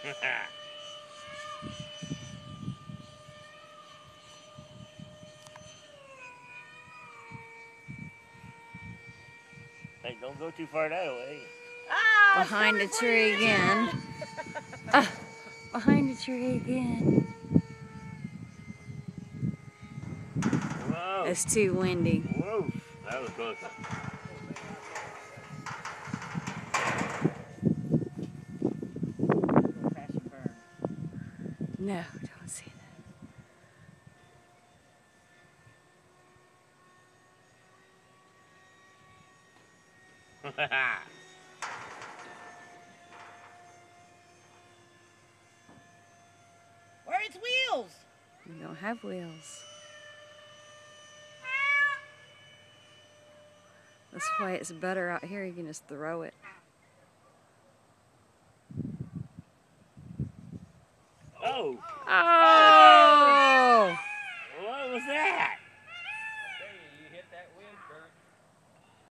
Hey, don't go too far that way. Ah, behind the tree again. Behind the tree again. Whoa. It's too windy. Whoa, that was close. No, don't see that. Where are its wheels? We don't have wheels. That's why it's better out here. You can just throw it. Oh. Oh!